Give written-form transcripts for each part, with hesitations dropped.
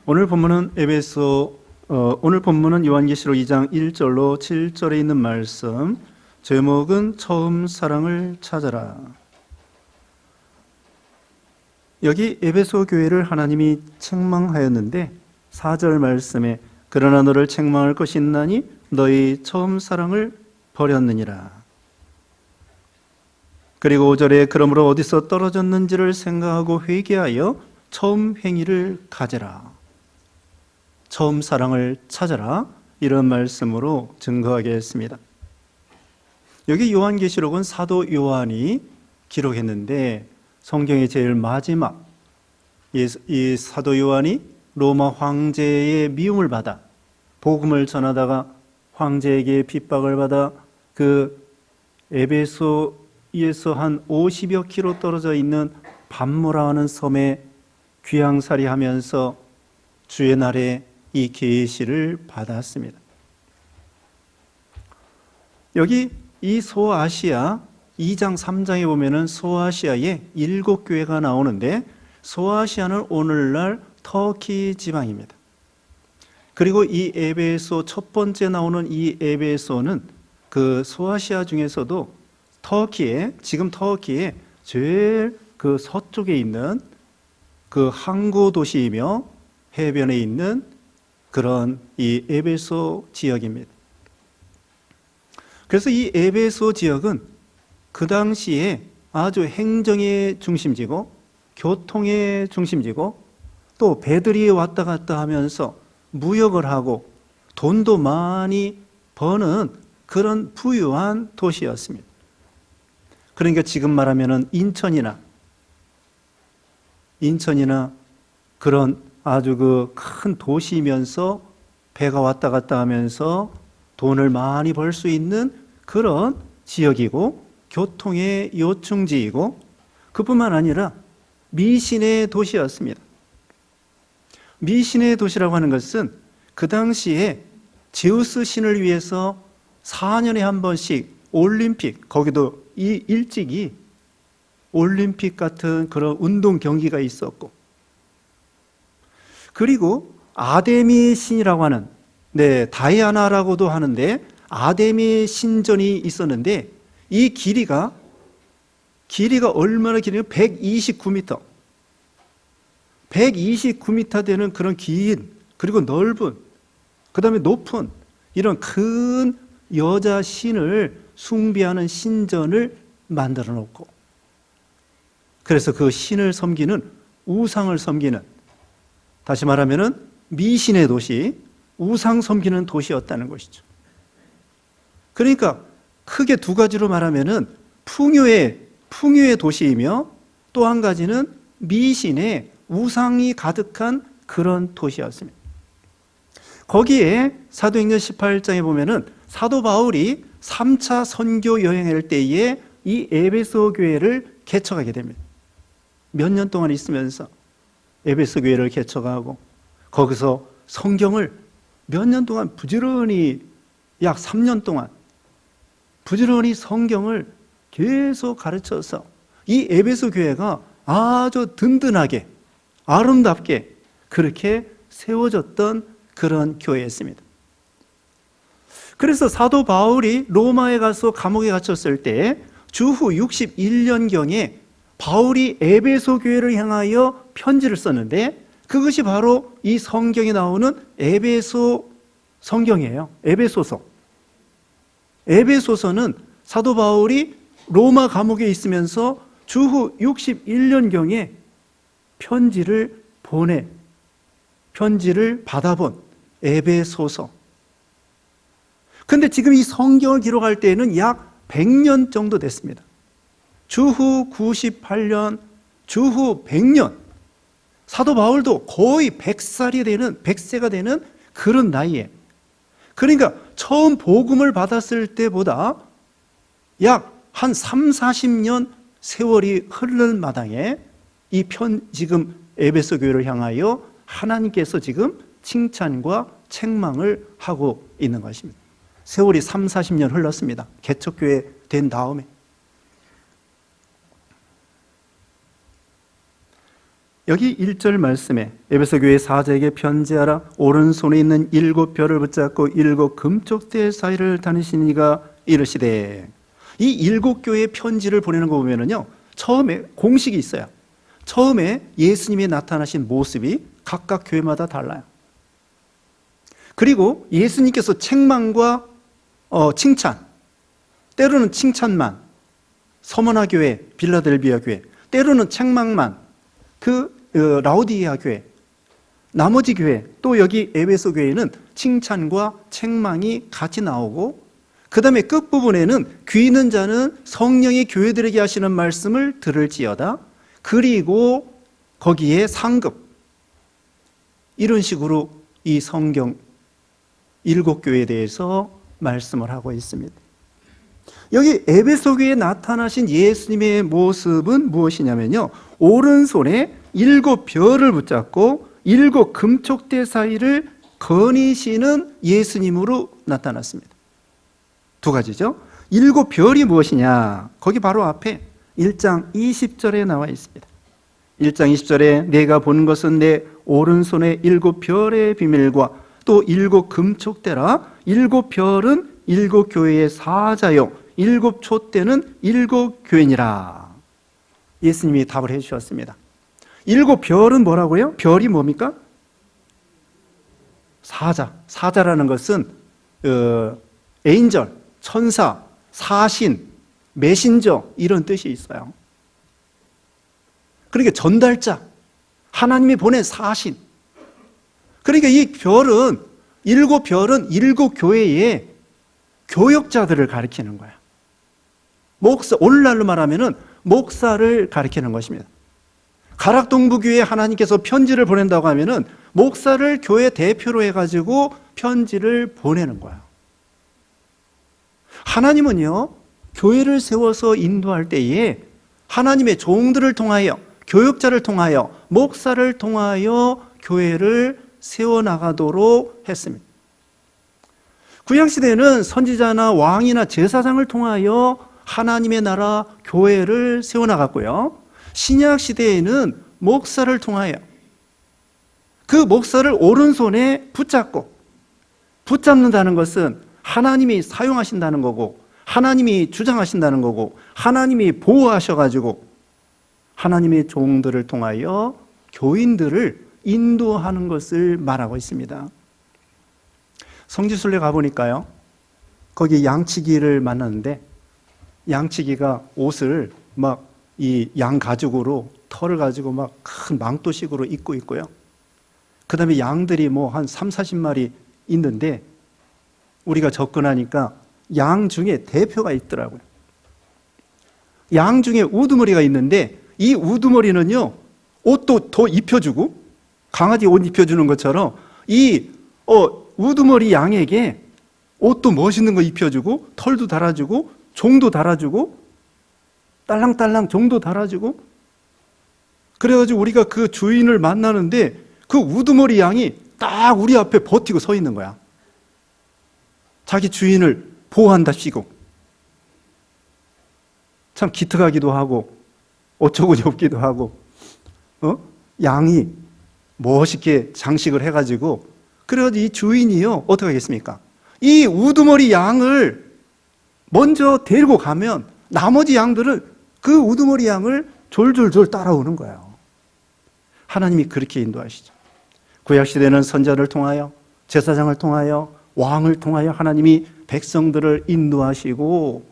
오늘 본문은 오늘 본문은 요한계시록 2장 1절로 7절에 있는 말씀, 제목은 처음 사랑을 찾아라. 여기 에베소 교회를 하나님이 책망하였는데 4절 말씀에 그러나 너를 책망할 것이 있나니 너희 처음 사랑을 버렸느니라. 그리고 5절에 그러므로 어디서 떨어졌는지를 생각하고 회개하여 처음 행위를 가져라. 처음 사랑을 찾아라. 이런 말씀으로 증거하겠습니다. 여기 요한계시록은 사도 요한이 기록했는데 성경의 제일 마지막 이 사도 요한이 로마 황제의 미움을 받아 복음을 전하다가 황제에게 핍박을 받아 그 에베소에서 한 50여 킬로 떨어져 있는 밤모라 하는 섬에 귀양살이하면서 주의 날에 이 계시를 받았습니다. 여기 이 소아시아 2장 3장에 보면은 소아시아에 7교회가 나오는데 소아시아는 오늘날 터키 지방입니다. 그리고 이 에베소 첫 번째 나오는 이 에베소는 그 소아시아 중에서도 지금 터키에 제일 그 서쪽에 있는 그 항구 도시이며 해변에 있는 그런 이 에베소 지역입니다. 그래서 이 에베소 지역은 그 당시에 아주 행정의 중심지고 교통의 중심지고 또 배들이 왔다 갔다 하면서 무역을 하고 돈도 많이 버는 그런 부유한 도시였습니다. 그러니까 지금 말하면은 인천이나 그런 아주 그 큰 도시면서 배가 왔다 갔다 하면서 돈을 많이 벌 수 있는 그런 지역이고 교통의 요충지이고 그뿐만 아니라 미신의 도시였습니다. 미신의 도시라고 하는 것은 그 당시에 제우스 신을 위해서 4년에 한 번씩 올림픽, 거기도 이 일찍이 올림픽 같은 그런 운동 경기가 있었고, 그리고 아데미 신이라고 하는, 다이아나라고도 하는데 아데미 신전이 있었는데 이 길이가 얼마나 길냐면 129m. 129m 되는 그런 긴, 그리고 넓은, 그 다음에 높은 이런 큰 여자 신을 숭배하는 신전을 만들어 놓고, 그래서 그 신을 섬기는, 우상을 섬기는, 다시 말하면은 미신의 도시, 우상 섬기는 도시였다는 것이죠. 그러니까 크게 두 가지로 말하면은 풍요의 도시이며 또 한 가지는 미신의 우상이 가득한 그런 도시였습니다. 거기에 사도행전 18장에 보면은 사도 바울이 3차 선교 여행할 때에 이 에베소 교회를 개척하게 됩니다. 몇 년 동안 있으면서 에베소 교회를 개척하고 거기서 성경을 몇 년 동안 부지런히, 약 3년 동안 부지런히 성경을 계속 가르쳐서 이 에베소 교회가 아주 든든하게 아름답게 그렇게 세워졌던 그런 교회였습니다. 그래서 사도 바울이 로마에 가서 감옥에 갇혔을 때 주후 61년경에 바울이 에베소 교회를 향하여 편지를 썼는데 그것이 바로 이 성경에 나오는 에베소 성경이에요. 에베소서는 사도 바울이 로마 감옥에 있으면서 주후 61년경에 편지를 받아본 에베소서. 근데 지금 이 성경을 기록할 때에는 약 100년 정도 됐습니다. 주후 98년, 주후 100년. 사도 바울도 거의 100세가 되는 그런 나이에, 그러니까 처음 복음을 받았을 때보다 약 한 30-40년 세월이 흐르는 마당에 지금 에베소 교회를 향하여 하나님께서 지금 칭찬과 책망을 하고 있는 것입니다. 세월이 30-40년 흘렀습니다. 개척교회 된 다음에. 여기 1절 말씀에 에베소 교회 사자에게 편지하라. 오른손에 있는 7별을 붙잡고 7 금쪽대 사이를 다니시는 이가 이르시되. 이 7교회의 편지를 보내는 거 보면은요, 처음에 공식이 있어요. 처음에 예수님이 나타나신 모습이 각각 교회마다 달라요. 그리고 예수님께서 책망과 칭찬, 때로는 칭찬만, 서머나 교회, 빌라델비아 교회, 때로는 책망만, 라우디게아 교회, 나머지 교회, 또 여기 에베소 교회는 칭찬과 책망이 같이 나오고, 그 다음에 끝부분에는 귀 있는 자는 성령이 교회들에게 하시는 말씀을 들을지어다. 그리고 거기에 상급, 이런 식으로 이 성경 7교회에 대해서 말씀을 하고 있습니다. 여기 에베소 교회에 나타나신 예수님의 모습은 무엇이냐면요, 오른손에 7별을 붙잡고 7 금촉대 사이를 거니시는 예수님으로 나타났습니다. 2가지죠. 7별이 무엇이냐? 거기 바로 앞에 1장 20절에 나와 있습니다. 1장 20절에 내가 본 것은 내 오른손에 7별의 비밀과 또 7 금촉대라. 7별은 7교회의 사자요 7 촛대는 7 교회니라. 예수님이 답을 해주셨습니다. 7별은 뭐라고요? 별이 뭡니까? 사자라는 것은 에인절, 천사, 사신, 메신저, 이런 뜻이 있어요. 그러니까 전달자, 하나님이 보낸 사신. 그러니까 이 별은 7별은 7교회의 교역자들을 가리키는 거야. 목사, 오늘날로 말하면은 목사를 가리키는 것입니다. 가락동부교회에 하나님께서 편지를 보낸다고 하면은 목사를 교회 대표로 해가지고 편지를 보내는 거야. 하나님은요, 교회를 세워서 인도할 때에 하나님의 종들을 통하여, 교역자를 통하여, 목사를 통하여 교회를 세워나가도록 했습니다. 구약시대에는 선지자나 왕이나 제사장을 통하여 하나님의 나라 교회를 세워나갔고요, 신약시대에는 목사를 통하여 그 목사를 오른손에 붙잡는다는 것은 하나님이 사용하신다는 거고, 하나님이 주장하신다는 거고, 하나님이 보호하셔가지고 하나님의 종들을 통하여 교인들을 인도하는 것을 말하고 있습니다. 성지순례 가보니까요, 거기 양치기를 만났는데 양치기가 옷을 막 이 양 가죽으로 털을 가지고 막 큰 망토식으로 입고 있고요, 그 다음에 양들이 뭐 한 30-40마리 있는데 우리가 접근하니까 양 중에 대표가 있더라고요. 양 중에 우두머리가 있는데 이 우두머리는요, 옷도 더 입혀주고, 강아지 옷 입혀주는 것처럼 이 우두머리 양에게 옷도 멋있는 거 입혀주고, 털도 달아주고, 종도 달아주고, 딸랑딸랑 종도 달아주고. 그래가지고 우리가 그 주인을 만나는데 그 우두머리 양이 딱 우리 앞에 버티고 서 있는 거야. 자기 주인을 보호한답시고. 참 기특하기도 하고 어처구니없기도 하고, 양이 멋있게 장식을 해가지고, 그래가지고 이 주인이요, 어떻게 하겠습니까? 이 우두머리 양을 먼저 데리고 가면 나머지 양들은 그 우두머리 양을 졸졸졸 따라오는 거예요. 하나님이 그렇게 인도하시죠. 구약시대는 선자를 통하여, 제사장을 통하여, 왕을 통하여 하나님이 백성들을 인도하시고,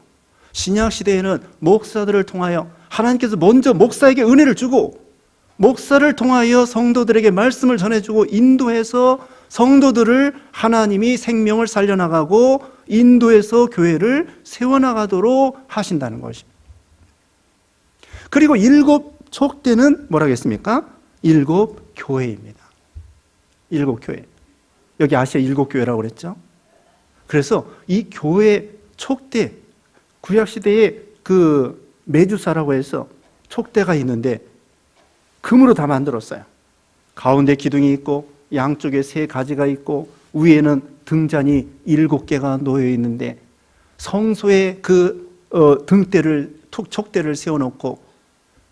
신약시대에는 목사들을 통하여 하나님께서 먼저 목사에게 은혜를 주고, 목사를 통하여 성도들에게 말씀을 전해주고 인도해서 성도들을 하나님이 생명을 살려나가고 인도해서 교회를 세워나가도록 하신다는 것입니다. 그리고 7 촉대는 뭐라고 했습니까? 7 교회입니다. 7 교회. 여기 아시아 7교회라고 그랬죠? 그래서 이 교회 촉대, 구약시대에 그 메두사라고 해서 촉대가 있는데 금으로 다 만들었어요. 가운데 기둥이 있고 양쪽에 3가지가 있고 위에는 등잔이 7개가 놓여 있는데 성소에 그 등대를, 촉대를 세워놓고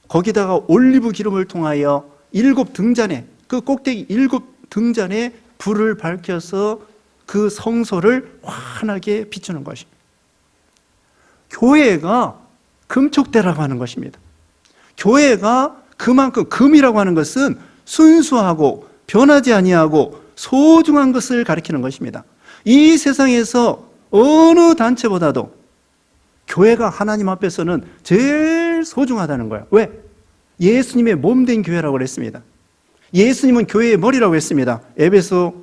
거기다가 올리브 기름을 통하여 일곱 등잔에, 그 꼭대기 일곱 등잔에 불을 밝혀서 그 성소를 환하게 비추는 것입니다. 교회가 금촉대라고 하는 것입니다. 교회가 그만큼, 금이라고 하는 것은 순수하고 변하지 아니하고 소중한 것을 가리키는 것입니다. 이 세상에서 어느 단체보다도 교회가 하나님 앞에서는 제일 소중하다는 거예요. 왜? 예수님의 몸된 교회라고 그랬습니다. 예수님은 교회의 머리라고 했습니다. 에베소서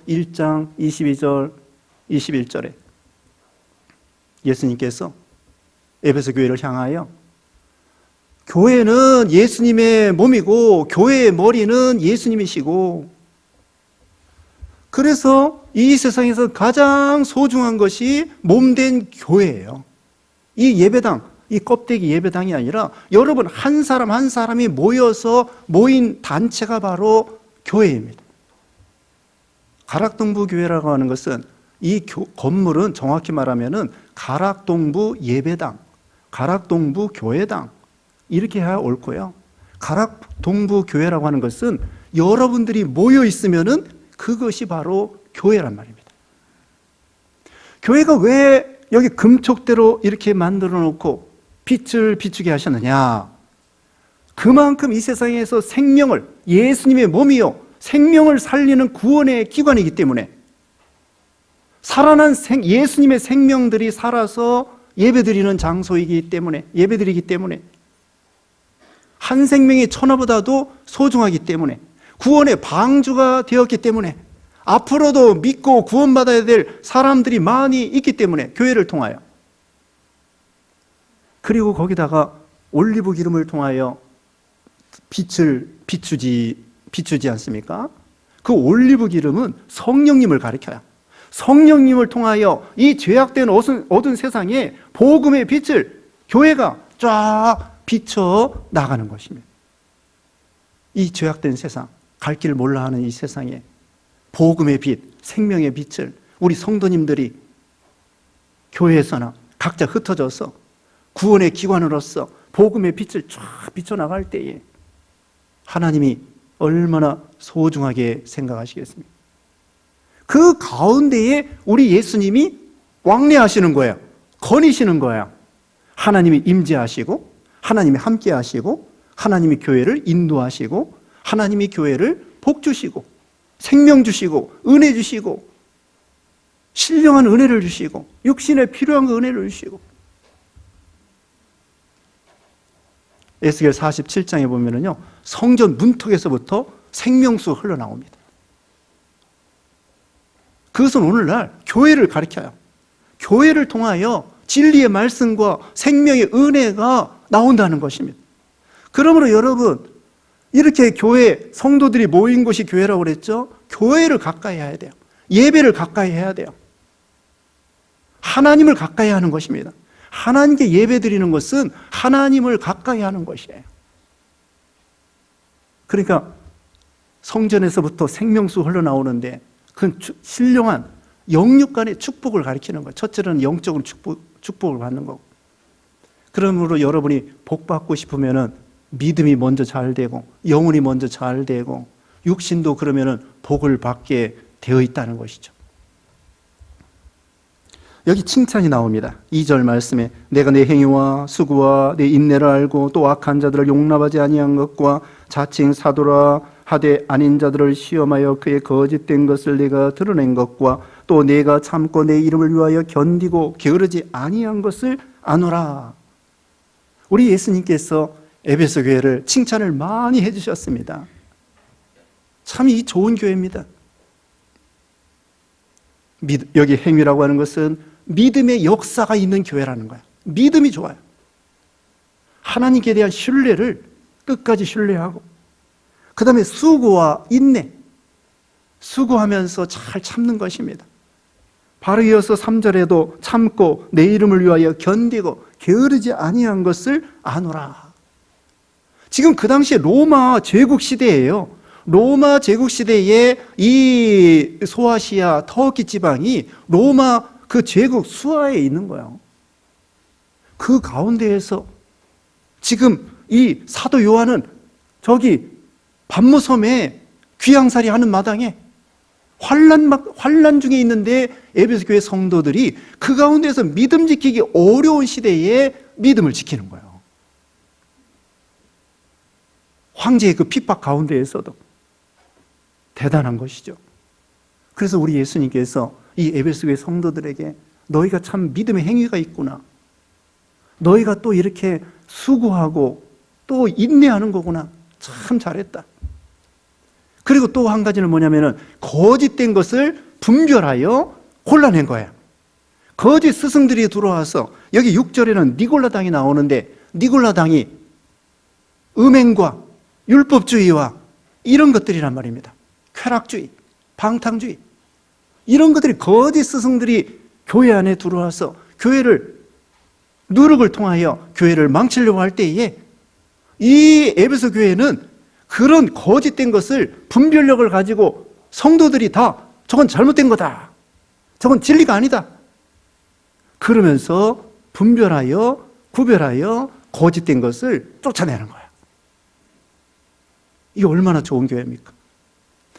1장 22절 21절에 예수님께서 에베소 교회를 향하여 교회는 예수님의 몸이고 교회의 머리는 예수님이시고, 그래서 이 세상에서 가장 소중한 것이 몸된 교회예요. 이 예배당, 이 껍데기 예배당이 아니라 여러분 한 사람 한 사람이 모여서 모인 단체가 바로 교회입니다. 가락동부 교회라고 하는 것은 이 건물은 정확히 말하면은 가락동부 예배당, 가락동부 교회당 이렇게 해야 옳고요. 가락동부 교회라고 하는 것은 여러분들이 모여 있으면은 그것이 바로 교회란 말입니다. 교회가 왜 여기 금촉대로 이렇게 만들어 놓고 빛을 비추게 하셨느냐? 그만큼 이 세상에서 생명을, 예수님의 몸이요 생명을 살리는 구원의 기관이기 때문에, 살아난 예수님의 생명들이 살아서 예배드리는 장소이기 때문에, 예배드리기 때문에, 한 생명이 천하보다도 소중하기 때문에, 구원의 방주가 되었기 때문에, 앞으로도 믿고 구원받아야 될 사람들이 많이 있기 때문에 교회를 통하여, 그리고 거기다가 올리브 기름을 통하여 빛을 비추지 않습니까? 그 올리브 기름은 성령님을 가리켜요. 성령님을 통하여 이 죄악된 어두운 세상에 복음의 빛을 교회가 쫙 비춰 나가는 것입니다. 이 죄악된 세상, 갈 길 몰라 하는 이 세상에 복음의 빛, 생명의 빛을 우리 성도님들이 교회에서나 각자 흩어져서 구원의 기관으로서 복음의 빛을 쫙 비춰나갈 때에 하나님이 얼마나 소중하게 생각하시겠습니까? 그 가운데에 우리 예수님이 왕래하시는 거예요. 거니시는 거예요. 하나님이 임재하시고, 하나님이 함께 하시고, 하나님이 교회를 인도하시고, 하나님이 교회를 복 주시고, 생명 주시고, 은혜 주시고, 신령한 은혜를 주시고, 육신에 필요한 그 은혜를 주시고. 에스겔 47장에 보면은요, 성전 문턱에서부터 생명수 흘러나옵니다. 그것은 오늘날 교회를 가리켜요. 교회를 통하여 진리의 말씀과 생명의 은혜가 나온다는 것입니다. 그러므로 여러분, 이렇게 교회, 성도들이 모인 곳이 교회라고 그랬죠? 교회를 가까이 해야 돼요. 예배를 가까이 해야 돼요. 하나님을 가까이 하는 것입니다. 하나님께 예배 드리는 것은 하나님을 가까이 하는 것이에요. 그러니까 성전에서부터 생명수 흘러나오는데 그건 신령한 영육 간의 축복을 가리키는 거예요. 첫째는 영적으로 축복을 받는 거고. 그러므로 여러분이 복 받고 싶으면은 믿음이 먼저 잘 되고, 영혼이 먼저 잘 되고, 육신도 그러면은 복을 받게 되어 있다는 것이죠. 여기 칭찬이 나옵니다. 2절 말씀에 내가 내 행위와 수고와 내 인내를 알고 또 악한 자들을 용납하지 아니한 것과 자칭 사도라 하되 아닌 자들을 시험하여 그의 거짓된 것을 내가 드러낸 것과 또 내가 참고 내 이름을 위하여 견디고 게으르지 아니한 것을 아노라. 우리 예수님께서 에베소 교회를 칭찬을 많이 해주셨습니다. 참 이 좋은 교회입니다. 여기 행위라고 하는 것은 믿음의 역사가 있는 교회라는 거야. 믿음이 좋아요. 하나님께 대한 신뢰를 끝까지 신뢰하고, 그 다음에 수고와 인내, 수고하면서 잘 참는 것입니다. 바로 이어서 3절에도 참고 내 이름을 위하여 견디고 게으르지 아니한 것을 아노라. 지금 그 당시에 로마 제국 시대예요. 로마 제국 시대에 이 소아시아 터키 지방이 로마 그 제국 수하에 있는 거예요. 그 가운데에서 지금 이 사도 요한은 저기 반모섬에 귀양살이 하는 마당에 환난 중에 있는데 에베소 교회 성도들이 그 가운데서 믿음 지키기 어려운 시대에 믿음을 지키는 거예요. 황제의 그 핍박 가운데에서도 대단한 것이죠. 그래서 우리 예수님께서 이 에베소 교회 성도들에게 너희가 참 믿음의 행위가 있구나, 너희가 또 이렇게 수고하고 또 인내하는 거구나, 참 잘했다. 그리고 또 한 가지는 뭐냐면은 거짓된 것을 분별하여 골라낸 거예요. 거짓 스승들이 들어와서, 여기 6절에는 니골라당이 나오는데, 니골라당이 음행과 율법주의와 이런 것들이란 말입니다. 쾌락주의, 방탕주의, 이런 것들이, 거짓 스승들이 교회 안에 들어와서 교회를, 누룩을 통하여 교회를 망치려고 할 때에 이 에베소 교회는 그런 거짓된 것을 분별력을 가지고 성도들이 다 저건 잘못된 거다, 저건 진리가 아니다, 그러면서 분별하여 구별하여 거짓된 것을 쫓아내는 거야. 이게 얼마나 좋은 교회입니까?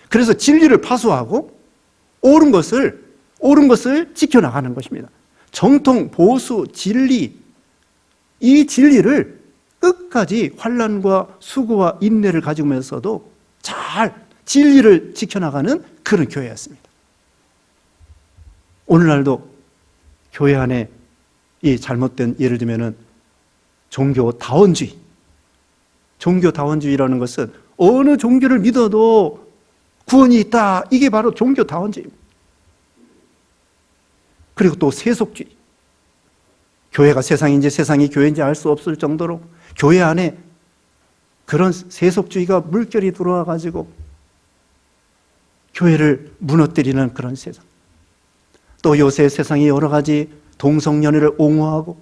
그래서 진리를 파수하고 옳은 것을 지켜나가는 것입니다. 정통, 보수, 진리, 이 진리를 끝까지 환난과 수고와 인내를 가지면서도 잘 진리를 지켜나가는 그런 교회였습니다. 오늘날도 교회 안에 이 잘못된, 예를 들면은 종교다원주의라는 것은 어느 종교를 믿어도 구원이 있다, 이게 바로 종교다원주의입니다. 그리고 또 세속주의, 교회가 세상인지 세상이 교회인지 알 수 없을 정도로 교회 안에 그런 세속주의가 물결이 들어와 가지고 교회를 무너뜨리는 그런 세상. 또 요새 세상이 여러 가지 동성연애를 옹호하고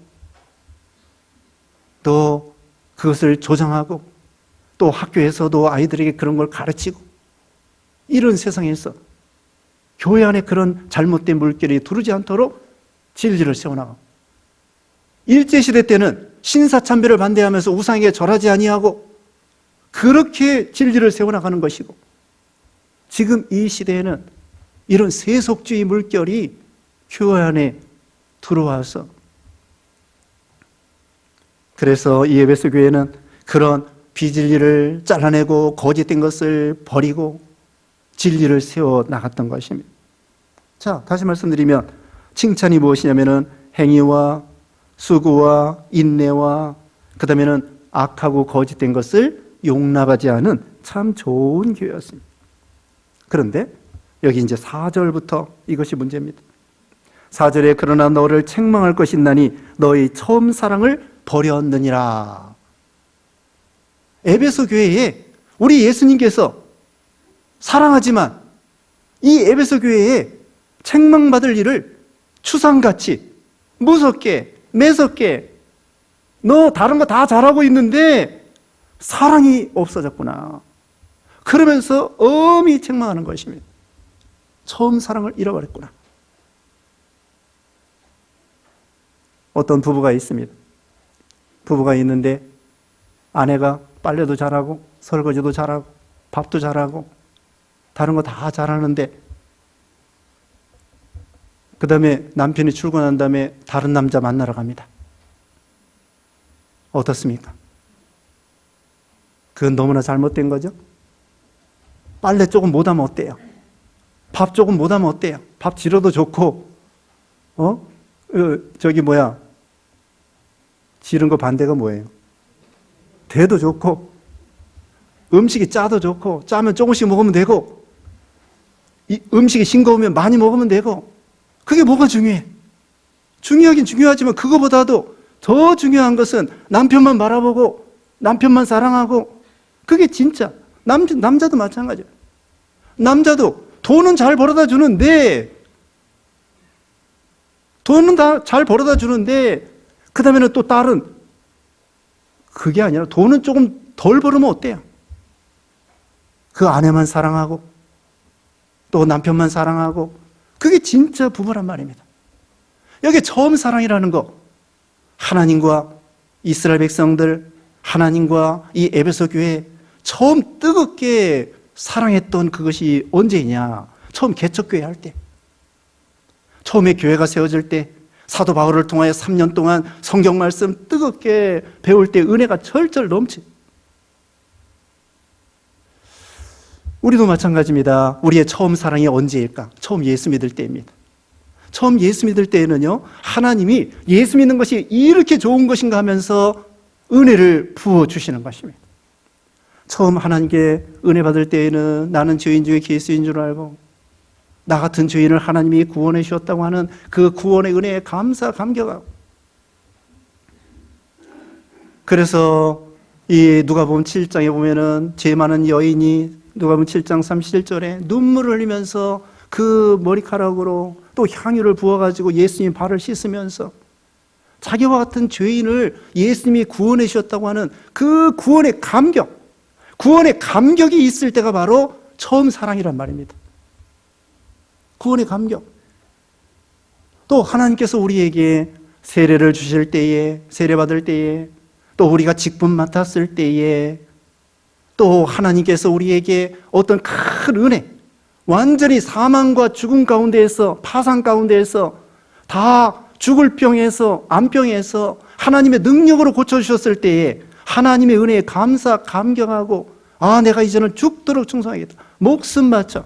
또 그것을 조장하고 또 학교에서도 아이들에게 그런 걸 가르치고, 이런 세상에서 교회 안에 그런 잘못된 물결이 두르지 않도록 진리를 세워나가고, 일제시대 때는 신사참배를 반대하면서 우상에게 절하지 아니하고 그렇게 진리를 세워나가는 것이고, 지금 이 시대에는 이런 세속주의 물결이 교회 안에 들어와서, 그래서 이 에베소 교회는 그런 비진리를 잘라내고 거짓된 것을 버리고 진리를 세워나갔던 것입니다. 자, 다시 말씀드리면 칭찬이 무엇이냐면은 행위와 수고와 인내와 그 다음에는 악하고 거짓된 것을 용납하지 않은 참 좋은 교회였습니다. 그런데 여기 이제 4절부터 이것이 문제입니다. 4절에 그러나 너를 책망할 것이 있나니 너희 처음 사랑을 버렸느니라. 에베소 교회에 우리 예수님께서 사랑하지만 이 에베소 교회에 책망받을 일을 추상같이 무섭게 매섭게, 너 다른 거 다 잘하고 있는데 사랑이 없어졌구나, 그러면서 엄히 책망하는 것입니다. 처음 사랑을 잃어버렸구나. 어떤 부부가 있습니다. 부부가 있는데 아내가 빨래도 잘하고 설거지도 잘하고 밥도 잘하고 다른 거 다 잘하는데, 그 다음에 남편이 출근한 다음에 다른 남자 만나러 갑니다. 어떻습니까? 그건 너무나 잘못된 거죠. 빨래 조금 못하면 어때요? 밥 조금 못하면 어때요? 밥 지려도 좋고, 지른 거 반대가 뭐예요? 대도 좋고, 음식이 짜도 좋고, 짜면 조금씩 먹으면 되고, 이 음식이 싱거우면 많이 먹으면 되고, 그게 뭐가 중요해? 중요하긴 중요하지만 그거보다도 더 중요한 것은 남편만 바라보고 남편만 사랑하고, 그게 진짜 남자도 마찬가지예요. 남자도 돈은 잘 벌어다 주는데 그 다음에는 또 딸은 그게 아니라 돈은 조금 덜 벌으면 어때요? 그 아내만 사랑하고 또 남편만 사랑하고, 그게 진짜 부부란 말입니다. 여기 처음 사랑이라는 거, 하나님과 이스라엘 백성들, 하나님과 이 에베소 교회, 처음 뜨겁게 사랑했던 그것이 언제냐? 처음 개척교회 할 때, 처음에 교회가 세워질 때, 사도 바울을 통하여 3년 동안 성경 말씀 뜨겁게 배울 때 은혜가 철철 넘치. 우리도 마찬가지입니다. 우리의 처음 사랑이 언제일까? 처음 예수 믿을 때입니다. 처음 예수 믿을 때에는요, 하나님이 예수 믿는 것이 이렇게 좋은 것인가 하면서 은혜를 부어주시는 것입니다. 처음 하나님께 은혜 받을 때에는 나는 죄인 중에 괴수인 줄 알고 나 같은 죄인을 하나님이 구원해 주셨다고 하는 그 구원의 은혜에 감사 감격하고, 그래서 이 누가복음 7장에 보면은 죄 많은 여인이 누가복음 7장 37절에 눈물을 흘리면서 그 머리카락으로 또 향유를 부어가지고 예수님 발을 씻으면서 자기와 같은 죄인을 예수님이 구원해 주셨다고 하는 그 구원의 감격, 구원의 감격이 있을 때가 바로 처음 사랑이란 말입니다. 구원의 감격. 또 하나님께서 우리에게 세례를 주실 때에, 세례 받을 때에, 또 우리가 직분 맡았을 때에, 또 하나님께서 우리에게 어떤 큰 은혜, 완전히 사망과 죽음 가운데에서, 파상 가운데에서 다 죽을 병에서, 암병에서 하나님의 능력으로 고쳐주셨을 때에 하나님의 은혜에 감사, 감격하고, 아, 내가 이제는 죽도록 충성하겠다. 목숨 바쳐.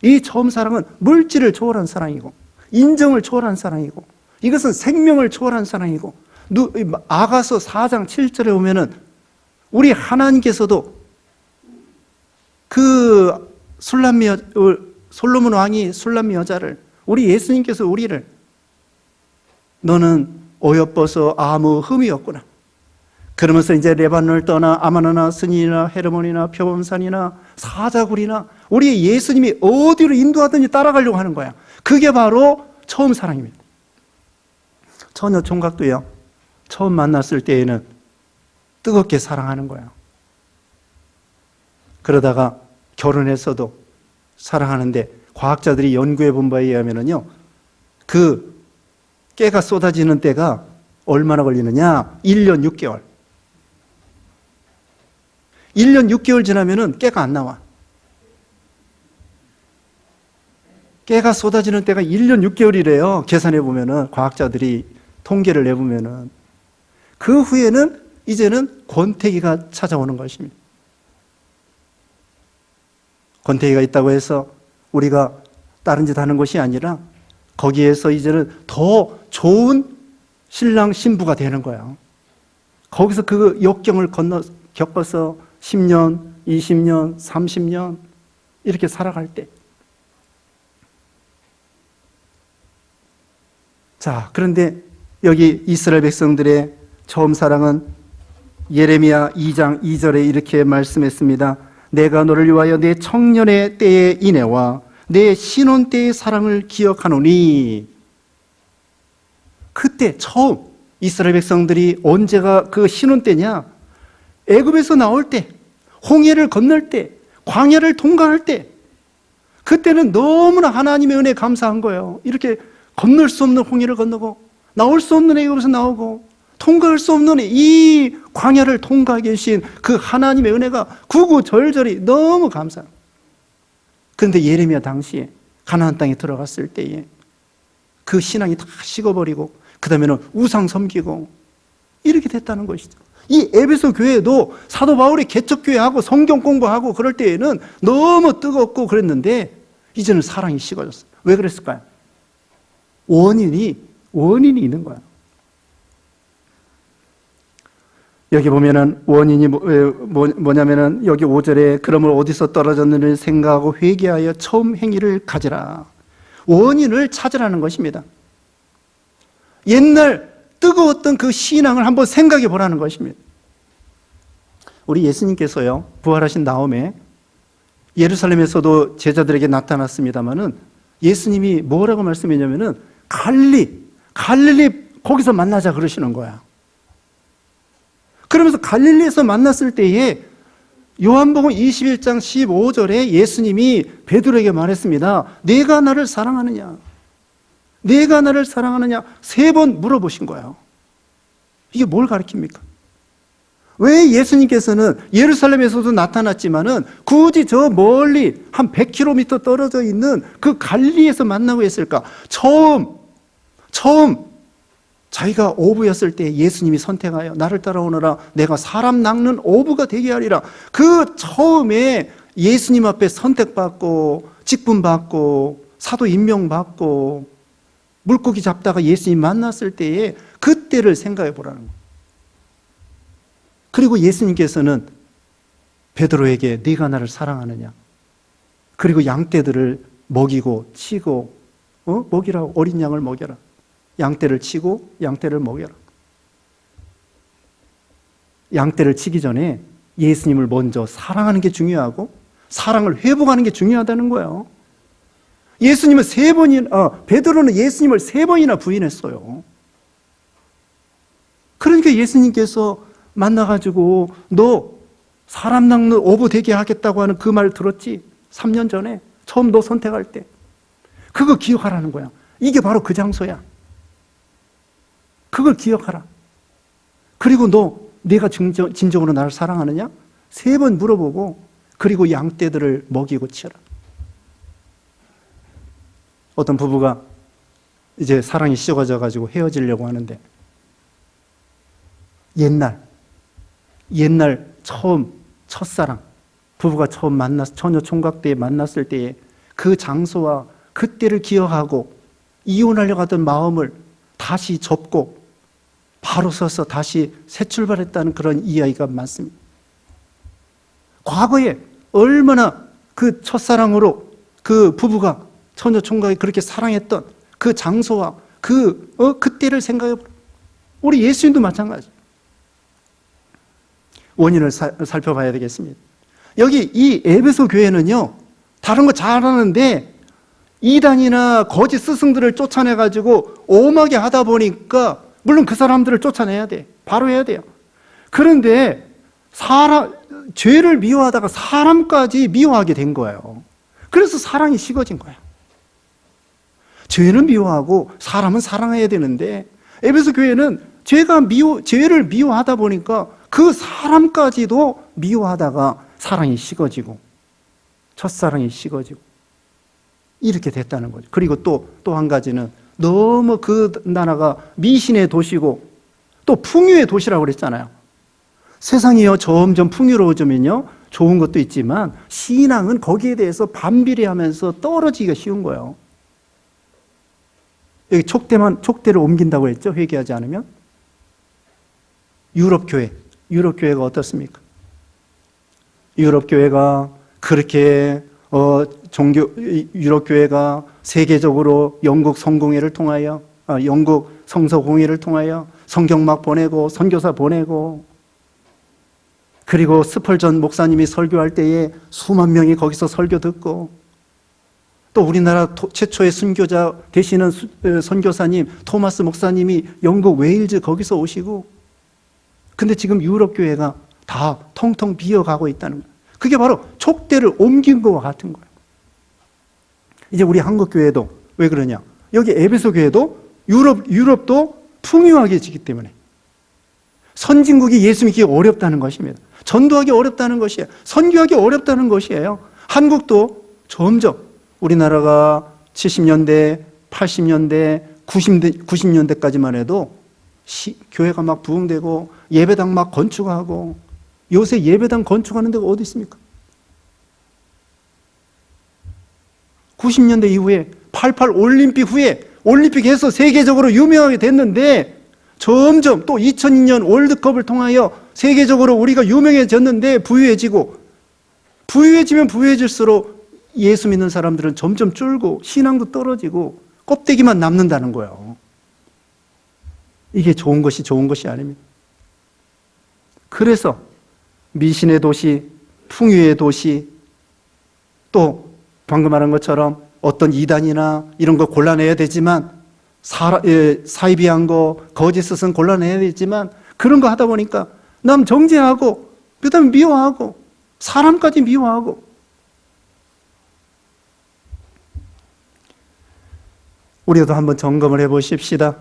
이 처음 사랑은 물질을 초월한 사랑이고, 인정을 초월한 사랑이고, 이것은 생명을 초월한 사랑이고, 아가서 4장 7절에 보면은 우리 하나님께서도 그 솔로몬 왕이 술람미 여자를, 우리 예수님께서 우리를 너는 어여뻐서 아무 흠이 없구나. 그러면서 이제 레바논을 떠나 아마나나 스니나 헤르몬이나 표범산이나 사자굴이나 우리 예수님이 어디로 인도하든지 따라가려고 하는 거야. 그게 바로 처음 사랑입니다. 처녀 총각도요, 처음 만났을 때에는 뜨겁게 사랑하는 거야. 그러다가 결혼해서도 사랑하는데, 과학자들이 연구해 본 바에 의하면요, 그 깨가 쏟아지는 때가 얼마나 걸리느냐? 1년 6개월. 1년 6개월 지나면은 깨가 안 나와. 깨가 쏟아지는 때가 1년 6개월이래요. 계산해 보면은, 과학자들이 통계를 내보면은. 그 후에는 이제는 권태기가 찾아오는 것입니다. 권태기가 있다고 해서 우리가 다른 짓 하는 것이 아니라 거기에서 이제는 더 좋은 신랑 신부가 되는 거야. 거기서 그 역경을 겪어서 10년, 20년, 30년 이렇게 살아갈 때. 자, 그런데 여기 이스라엘 백성들의 처음 사랑은 예레미야 2장 2절에 이렇게 말씀했습니다. 내가 너를 위하여 내 청년의 때의 인애와 내 신혼 때의 사랑을 기억하노니. 그때 처음 이스라엘 백성들이 언제가 그 신혼 때냐? 애굽에서 나올 때, 홍해를 건널 때, 광야를 통과할 때, 그때는 너무나 하나님의 은혜에 감사한 거예요. 이렇게 건널 수 없는 홍해를 건너고 나올 수 없는 애굽에서 나오고 통과할 수 없는 이 광야를 통과하게 하신 그 하나님의 은혜가 구구절절히 너무 감사해요. 그런데 예레미야 당시에 가나안 땅에 들어갔을 때에 그 신앙이 다 식어버리고 그 다음에는 우상 섬기고 이렇게 됐다는 것이죠. 이 에베소 교회도 사도 바울이 개척교회하고 성경 공부하고 그럴 때에는 너무 뜨겁고 그랬는데 이제는 사랑이 식어졌어요. 왜 그랬을까요? 원인이 있는 거야. 여기 보면은 원인이 뭐냐면은 여기 5절에 그러므로 어디서 떨어졌는지 생각하고 회개하여 처음 행위를 가지라. 원인을 찾으라는 것입니다. 옛날 뜨거웠던 그 신앙을 한번 생각해 보라는 것입니다. 우리 예수님께서요, 부활하신 다음에 예루살렘에서도 제자들에게 나타났습니다마는 예수님이 뭐라고 말씀했냐면은 갈릴리 거기서 만나자 그러시는 거야. 그러면서 갈릴리에서 만났을 때에 요한복음 21장 15절에 예수님이 베드로에게 말했습니다. 내가 나를 사랑하느냐? 내가 나를 사랑하느냐? 3번 물어보신 거예요. 이게 뭘 가리킵니까? 왜 예수님께서는 예루살렘에서도 나타났지만은 굳이 저 멀리 한 100km 떨어져 있는 그 갈릴리에서 만나고 했을까? 처음 자기가 어부였을 때 예수님이 선택하여 나를 따라오너라 내가 사람 낚는 어부가 되게 하리라. 그 처음에 예수님 앞에 선택받고 직분받고 사도 임명받고 물고기 잡다가 예수님 만났을 때에 그때를 생각해 보라는 거예요. 그리고 예수님께서는 베드로에게 네가 나를 사랑하느냐? 그리고 양떼들을 먹이고 치고 먹이라고 어린 양을 먹여라. 양떼를 치고 양떼를 먹여라. 양떼를 치기 전에 예수님을 먼저 사랑하는 게 중요하고 사랑을 회복하는 게 중요하다는 거예요. 예수님은 베드로는 예수님을 3번이나 부인했어요. 그러니까 예수님께서 만나가지고 너 사람 낚는 어부 되게 하겠다고 하는 그 말 들었지? 3년 전에 처음 너 선택할 때 그거 기억하라는 거야. 이게 바로 그 장소야. 그걸 기억하라. 그리고 내가 진정으로 나를 사랑하느냐? 3번 물어보고 그리고 양떼들을 먹이고 치라. 어떤 부부가 이제 사랑이 식어져 가지고 헤어지려고 하는데 옛날 처음 첫사랑 부부가 처음 처녀 총각 때 만났을 때에 그 장소와 그때를 기억하고 이혼하려고 하던 마음을 다시 접고 바로 서서 다시 새 출발했다는 그런 이야기가 많습니다. 과거에 얼마나 그 첫사랑으로 그 부부가 처녀 총각이 그렇게 사랑했던 그 장소와 그때를 생각해보라. 우리 예수님도 마찬가지. 원인을 살펴봐야 되겠습니다. 여기 이 에베소 교회는요, 다른 거 잘하는데 이단이나 거짓 스승들을 쫓아내가지고 엄하게 하다 보니까 물론 그 사람들을 쫓아내야 돼. 바로 해야 돼요. 그런데 죄를 미워하다가 사람까지 미워하게 된 거예요. 그래서 사랑이 식어진 거예요. 죄는 미워하고 사람은 사랑해야 되는데 에베소 교회는 죄를 미워하다 보니까 그 사람까지도 미워하다가 사랑이 식어지고 첫사랑이 식어지고 이렇게 됐다는 거죠. 그리고 또 한 가지는 너무 그 나라가 미신의 도시고 또 풍요의 도시라고 그랬잖아요. 세상이요 점점 풍요로워지면요 좋은 것도 있지만 신앙은 거기에 대해서 반비례하면서 떨어지기가 쉬운 거예요. 여기 촉대를 옮긴다고 했죠. 회개하지 않으면. 유럽교회가 어떻습니까? 유럽교회가 그렇게 유럽교회가 세계적으로 영국 성공회를 통하여 영국 성서공회를 통하여 성경막 보내고 선교사 보내고 그리고 스펄전 목사님이 설교할 때에 수만 명이 거기서 설교 듣고 또 우리나라 최초의 순교자 되시는 선교사님 토마스 목사님이 영국 웨일즈 거기서 오시고 근데 지금 유럽교회가 다 텅텅 비어가고 있다는 거예요. 그게 바로 촉대를 옮긴 것과 같은 거예요. 이제 우리 한국교회도 왜 그러냐? 여기 에베소 교회도 유럽도 풍요하게지기 때문에 선진국이 예수 믿기 어렵다는 것입니다. 전도하기 어렵다는 것이에요. 선교하기 어렵다는 것이에요. 한국도 점점 우리나라가 70년대, 80년대, 90년대까지만 해도 교회가 막 부흥되고 예배당 막 건축하고 요새 예배당 건축하는 데가 어디 있습니까? 90년대 이후에 88 올림픽 후에 올림픽에서 세계적으로 유명하게 됐는데 점점 또 2002년 월드컵을 통하여 세계적으로 우리가 유명해졌는데 부유해지면 부유해질수록 예수 믿는 사람들은 점점 줄고 신앙도 떨어지고 껍데기만 남는다는 거예요. 이게 좋은 것이 아닙니다. 그래서 미신의 도시, 풍요의 도시, 또 방금 말한 것처럼 어떤 이단이나 이런 거 골라내야 되지만 사이비한 거, 거짓 스승 골라내야 되지만 그런 거 하다 보니까 남 정죄하고 그다음에 미워하고 사람까지 미워하고 우리도 한번 점검을 해보십시다.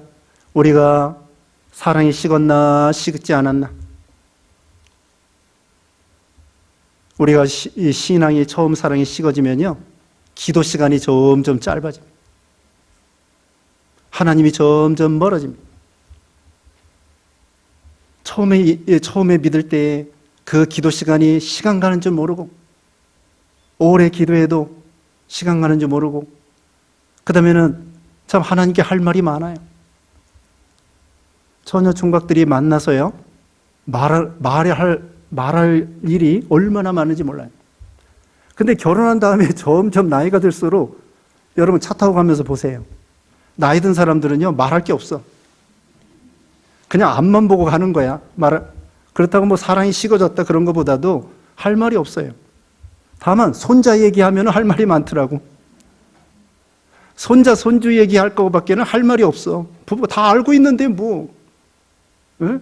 우리가 사랑이 식었나 식지 않았나? 우리가 이 신앙이 처음 사랑이 식어지면요, 기도 시간이 점점 짧아집니다. 하나님이 점점 멀어집니다. 처음에 믿을 때 그 기도 시간이 시간 가는 줄 모르고, 오래 기도해도 시간 가는 줄 모르고, 그 다음에는 참 하나님께 할 말이 많아요. 처녀 총각들이 만나서요, 말할 일이 얼마나 많은지 몰라요. 근데 결혼한 다음에 점점 나이가 들수록, 여러분 차 타고 가면서 보세요. 나이 든 사람들은요, 말할 게 없어. 그냥 앞만 보고 가는 거야. 그렇다고 뭐 사랑이 식어졌다 그런 것보다도 할 말이 없어요. 다만 손자 얘기하면 할 말이 많더라고. 손자 손주 얘기할 거밖에는 할 말이 없어. 부부 다 알고 있는데 뭐, 에?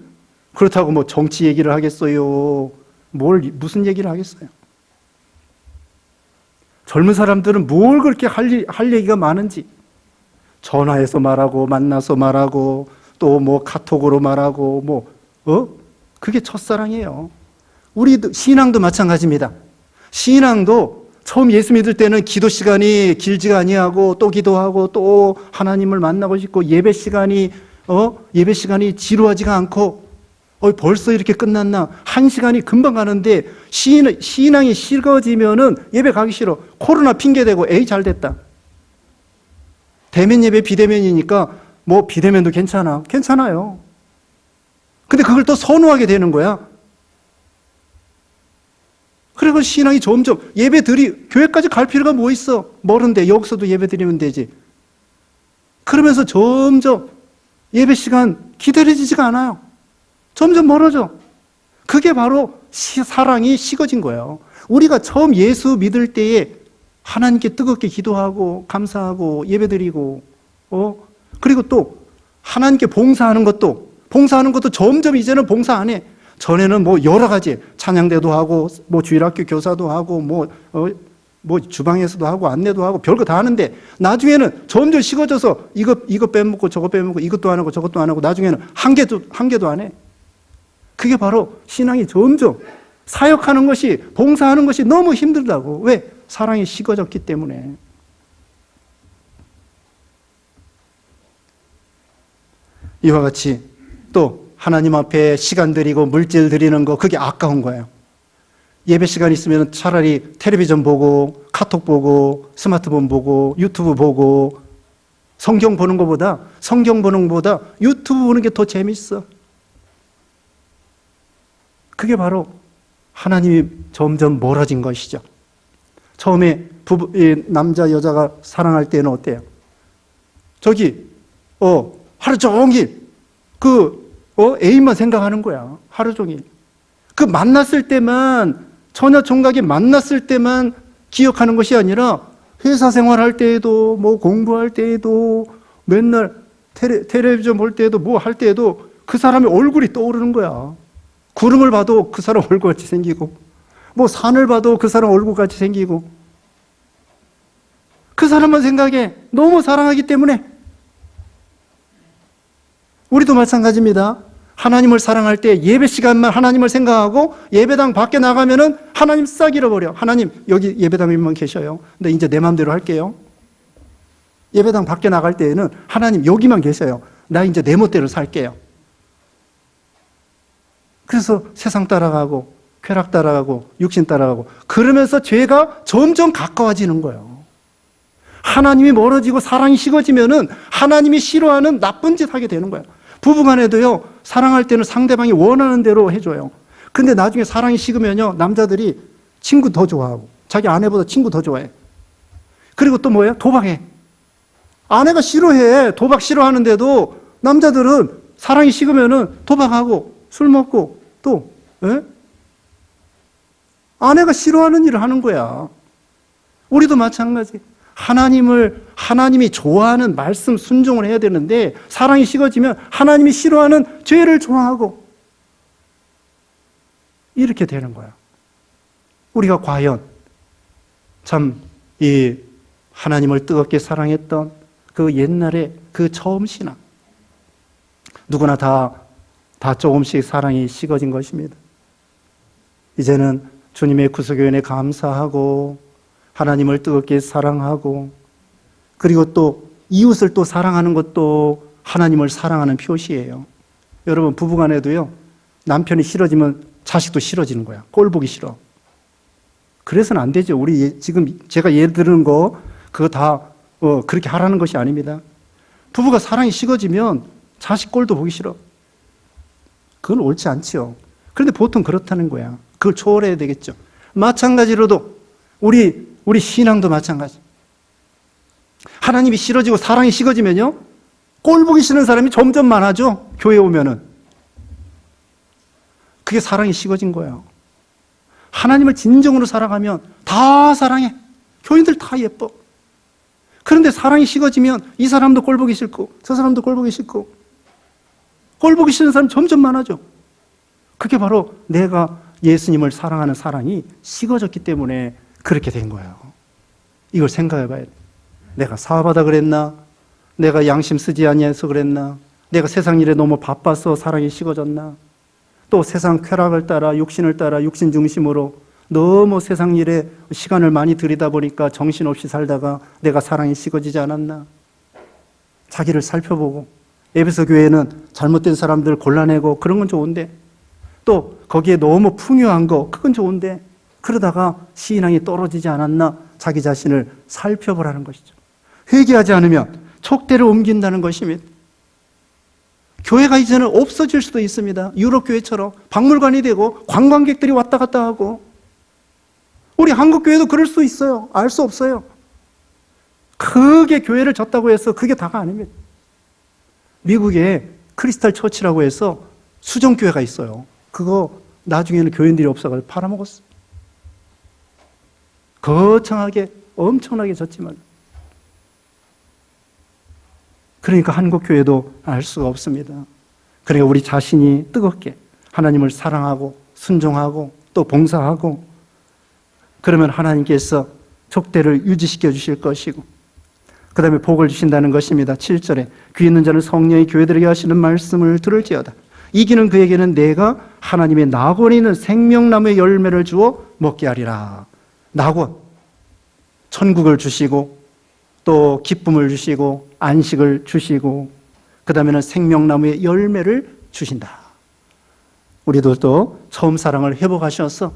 그렇다고 뭐 정치 얘기를 하겠어요? 무슨 얘기를 하겠어요? 젊은 사람들은 뭘 그렇게 할 얘기가 많은지, 전화해서 말하고 만나서 말하고 또 뭐 카톡으로 말하고 그게 첫사랑이에요. 우리도 신앙도 마찬가지입니다. 신앙도 처음 예수 믿을 때는 기도 시간이 길지가 아니하고 또 기도하고 또 하나님을 만나고 싶고 예배 시간이 지루하지가 않고 벌써 이렇게 끝났나? 한 시간이 금방 가는데 신앙이 식어지면은 예배 가기 싫어. 코로나 핑계대고 에이 잘 됐다. 대면 예배 비대면이니까 뭐 비대면도 괜찮아요. 근데 그걸 또 선호하게 되는 거야. 그리고 신앙이 점점 교회까지 갈 필요가 뭐 있어? 멀은데 여기서도 예배 드리면 되지. 그러면서 점점 예배 시간 기다려지지가 않아요. 점점 멀어져. 그게 바로 사랑이 식어진 거예요. 우리가 처음 예수 믿을 때에 하나님께 뜨겁게 기도하고 감사하고 예배드리고 그리고 또 하나님께 봉사하는 것도 점점 이제는 봉사 안 해. 전에는 뭐 여러 가지 찬양대도 하고 뭐 주일학교 교사도 하고 뭐 주방에서도 하고 안내도 하고 별거 다 하는데 나중에는 점점 식어져서 이거 빼먹고 저거 빼먹고 이것도 안 하고 저것도 안 하고 나중에는 한 개도 안 해. 그게 바로 신앙이 점점 사역하는 것이, 봉사하는 것이 너무 힘들다고. 왜? 사랑이 식어졌기 때문에. 이와 같이 또 하나님 앞에 시간 들이고 물질 들이는 거, 그게 아까운 거예요. 예배 시간 있으면 차라리 텔레비전 보고 카톡 보고 스마트폰 보고 유튜브 보고 성경 보는 것보다 유튜브 보는 게 더 재밌어. 그게 바로 하나님이 점점 멀어진 것이죠. 처음에 남자 여자가 사랑할 때는 어때요? 하루 종일 애인만 생각하는 거야. 하루 종일. 만났을 때만, 처녀 총각이 만났을 때만 기억하는 것이 아니라 회사 생활할 때에도 뭐 공부할 때에도 맨날 텔레비전 볼 때에도 뭐 할 때에도 그 사람의 얼굴이 떠오르는 거야. 구름을 봐도 그 사람 얼굴같이 생기고 뭐 산을 봐도 그 사람 얼굴같이 생기고 그 사람만 생각해. 너무 사랑하기 때문에. 우리도 마찬가지입니다. 하나님을 사랑할 때 예배 시간만 하나님을 생각하고 예배당 밖에 나가면은 하나님 싹 잃어버려. 하나님 여기 예배당에만 계셔요. 근데 이제 내 마음대로 할게요. 예배당 밖에 나갈 때에는 하나님 여기만 계셔요. 나 이제 내 멋대로 살게요. 그래서 세상 따라가고 쾌락 따라가고 육신 따라가고 그러면서 죄가 점점 가까워지는 거예요. 하나님이 멀어지고 사랑이 식어지면은 하나님이 싫어하는 나쁜 짓 하게 되는 거예요. 부부간에도요, 사랑할 때는 상대방이 원하는 대로 해줘요. 근데 나중에 사랑이 식으면요, 남자들이 친구 더 좋아하고 자기 아내보다 친구 더 좋아해. 그리고 또 뭐예요? 도박해. 아내가 싫어해. 도박 싫어하는데도 남자들은 사랑이 식으면은 도박하고 술 먹고 또 아내가 싫어하는 일을 하는 거야. 우리도 마찬가지. 하나님이 좋아하는 말씀 순종을 해야 되는데 사랑이 식어지면 하나님이 싫어하는 죄를 좋아하고 이렇게 되는 거야. 우리가 과연 참 이 하나님을 뜨겁게 사랑했던 그 옛날의 그 처음 신앙, 누구나 다 조금씩 사랑이 식어진 것입니다. 이제는 주님의 구속의 은혜 감사하고 하나님을 뜨겁게 사랑하고 그리고 또 이웃을 또 사랑하는 것도 하나님을 사랑하는 표시예요. 여러분 부부간에도요, 남편이 싫어지면 자식도 싫어지는 거야. 꼴 보기 싫어. 그래서는 안 되죠. 우리 지금 제가 예를 드는 거 그거 다 그렇게 하라는 것이 아닙니다. 부부가 사랑이 식어지면 자식 꼴도 보기 싫어. 그건 옳지 않지요. 그런데 보통 그렇다는 거야. 그걸 초월해야 되겠죠. 마찬가지로도 우리 신앙도 마찬가지. 하나님이 싫어지고 사랑이 식어지면요, 꼴 보기 싫은 사람이 점점 많아져. 교회 오면은. 그게 사랑이 식어진 거예요. 하나님을 진정으로 사랑하면 다 사랑해. 교인들 다 예뻐. 그런데 사랑이 식어지면 이 사람도 꼴 보기 싫고 저 사람도 꼴 보기 싫고 꼴 보기 싫은 사람이 점점 많아져. 그게 바로 내가 예수님을 사랑하는 사랑이 식어졌기 때문에 그렇게 된 거예요. 이걸 생각해 봐야 돼. 내가 사업하다 그랬나? 내가 양심 쓰지 아니해서 그랬나? 내가 세상 일에 너무 바빠서 사랑이 식어졌나? 또 세상 쾌락을 따라 육신을 따라 육신 중심으로 너무 세상 일에 시간을 많이 들이다 보니까 정신없이 살다가 내가 사랑이 식어지지 않았나? 자기를 살펴보고, 에베소 교회는 잘못된 사람들 골라내고 그런 건 좋은데, 또 거기에 너무 풍요한 거 그건 좋은데, 그러다가 신앙이 떨어지지 않았나? 자기 자신을 살펴보라는 것이죠. 회개하지 않으면 촉대를 옮긴다는 것입니다. 교회가 이제는 없어질 수도 있습니다. 유럽 교회처럼 박물관이 되고 관광객들이 왔다 갔다 하고. 우리 한국 교회도 그럴 수 있어요. 알 수 없어요. 크게 교회를 졌다고 해서 그게 다가 아닙니다. 미국에 크리스탈 처치라고 해서 수정교회가 있어요. 그거 나중에는 교인들이 없어가지고 팔아먹었어요. 거창하게 엄청나게 졌지만. 그러니까 한국 교회도 알 수가 없습니다. 그러니까 우리 자신이 뜨겁게 하나님을 사랑하고 순종하고 또 봉사하고, 그러면 하나님께서 촉대를 유지시켜 주실 것이고, 그 다음에 복을 주신다는 것입니다. 7절에 귀 있는 자는 성령이 교회들에게 하시는 말씀을 들을지어다. 이기는 그에게는 내가 하나님의 낙원에 있는 생명나무의 열매를 주어 먹게 하리라. 낙원, 천국을 주시고 또 기쁨을 주시고 안식을 주시고 그 다음에는 생명나무의 열매를 주신다. 우리도 또 처음 사랑을 회복하셔서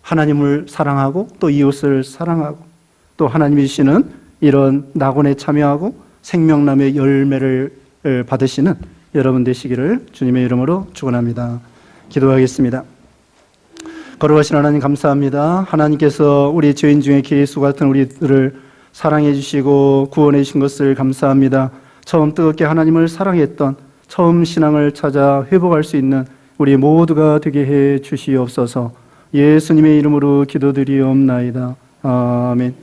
하나님을 사랑하고 또 이웃을 사랑하고 또 하나님이 주시는 이런 낙원에 참여하고 생명나무의 열매를 받으시는 여러분 되시기를 주님의 이름으로 축원합니다. 기도하겠습니다. 거룩하신 하나님 감사합니다. 하나님께서 우리 죄인 중에 예수 같은 우리들을 사랑해 주시고 구원해 주신 것을 감사합니다. 처음 뜨겁게 하나님을 사랑했던 처음 신앙을 찾아 회복할 수 있는 우리 모두가 되게 해 주시옵소서. 예수님의 이름으로 기도드리옵나이다. 아멘.